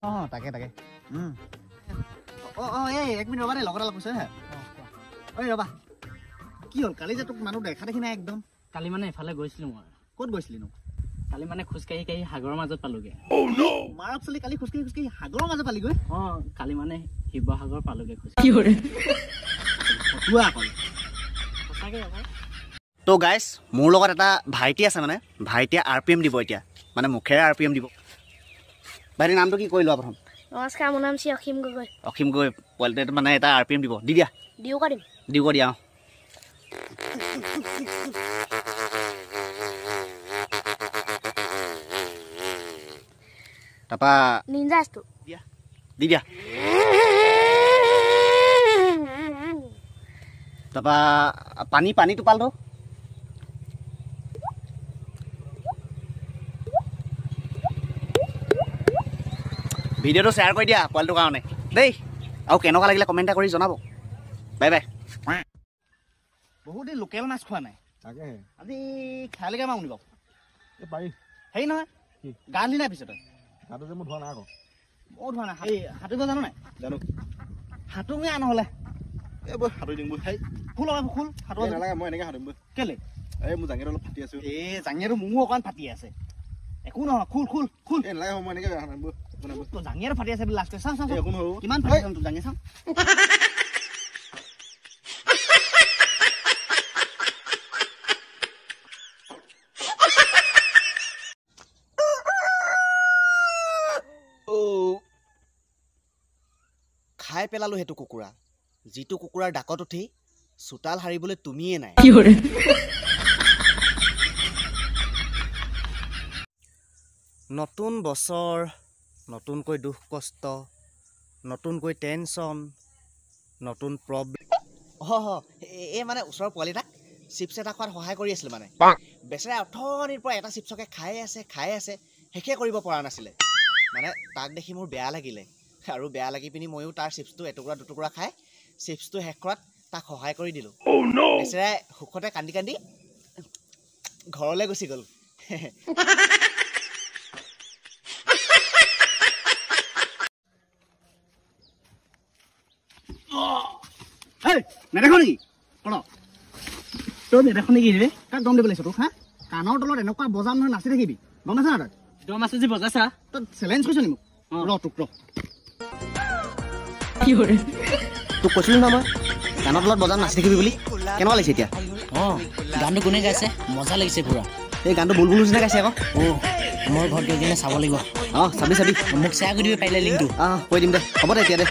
তাকে এই 1 মিনিট ৰবা দেই লগৰ অলপ কৈছে হে ঐ ৰবা কি হ'ল কালি যে তোক মানুহ দেখা দেখি নাই একদম কালি মানে এফালে গৈছিলো মই ক'ত গৈছিলি নো কালি মানে খোজকাঢ়ি কাঢ়ি সাগৰৰ মাজত পালোগে মাৰক চলি কালি খোজকাঢ়ি সাগৰৰ মাজত পালিগৈ কালি মানে শিৱসাগৰ পালোগে খোজ কি কৰে ফটুৱা অকল সঁচাকে আকৌ তো গাইজ মোৰ লগত এটা ভাইটি আছে মানে ভাইটিয়ে RPM দিব এতিয়া মানে মুখেৰে RPM দিব ভাইটিৰ নামটো কি কৈ লোৱা প্ৰথম নমস্কাৰ মোৰ নাম অসীম গগৈ অসীম গগৈ পোৱালিটোৱে মানে এটা RPM দিব দি দিয়া দিও কৰিম দিয়া তাৰপা নিনজাটো দি দিয়া তাৰপা পানী টোপালটো ভিডিঅ'টো শ্বেয়াৰ কৰি দিয়া পোৱালিটোৰ কাৰণে দেই আৰু কেনেকুৱা লাগিলে কমেণ্ট এটা কৰি জনাব বাই বাই বহুত দিন লোকেল মাছ খোৱা নাই তাকে আজি খালেকে মাৰো নিব এই পাৰি হেৰি নহয় গা ধুলি নাই পিছতে গাটো যে মোৰ ধোৱা নাই আকৌ ময়ো ধোৱা নাই সাঁতুৰিব জানো নাই জানো সাঁতুৰি নহ'লে এই বৈ সাঁতুৰি দিম বৈ খোল সাঁতুৰিব নালাগে মই এনেকৈ সাঁতুৰিম বৈ কেলে এই মোৰ জাঙিয়াটো অলপ ফাটি আছো জাঙিয়াটো মোৰো অকণমান ফাটি আছে একো নহয় খোল এই নালাগে মই এনেকৈ সাঁতুৰিম বৈ তোৰ জাঙিয়াটো ফাটি আছে বুলি লাষ্ট চাওঁ একো নহ'ব কিমান ফাটি আছে তোৰ জাঙিয়া চাওঁ খাই পেলালো সেইটো কুকুৰা যিটো কুকুৰাৰ ডাকত উঠি চোতাল হাৰিবলৈ তুমিয়ে নাই নতুন বছৰ নতুনকৈ দুখ কষ্ট নতুনকৈ টেনশ্যন নতুন প্ৰব্লেম এই মানে ওচৰৰ পোৱালি এটাক চিপছ এটা খোৱাত সহায় কৰি আছিলে মানে বেচেৰাই অথনিৰ পৰা এটা চিপছকে খাই আছে শেষে কৰিব পৰা নাছিলে মানে তাক দেখি মোৰ বেয়া লাগিলে আৰু বেয়া লাগি পিনি ময়ো তাৰ চিপছটো এটুকুৰা দুটুকুৰা খাই চিপছটো শেষ কৰাত তাক সহায় কৰি দিলোঁ বেচেৰাই সুখতে কান্দি ঘৰলৈ গুচি গ'ল নেদেখ নেকি তই নেদেখ নেকি ৰে কাক দম দিব লাগিছ তোক হা কাণৰ তলত এনেকুৱা বজাম নহয় নাচি থাকিবি গম পাইছা না তই দম আছে যে বজাইছা তই চেলেঞ্জ কৰিছ নি মোক তোক কি কৰে তোক কৈছিলো ন মই কাণৰ তলত বজাম নাচি থাকিবি বুলি কেনেকুৱা লাগিছে এতিয়া গানটো কোনে গাইছে মজা লাগিছে পুৰা এই গানটো বুলবুল নিচিনা গাইছে আকৌ মই ঘৰত গৈ কিনে চাব লাগিব চাবি মোক শ্বেয়াৰ কৰি দিব পাৰিলে লিংকটো কৈ দিম দে হ'ব দে এতিয়া দে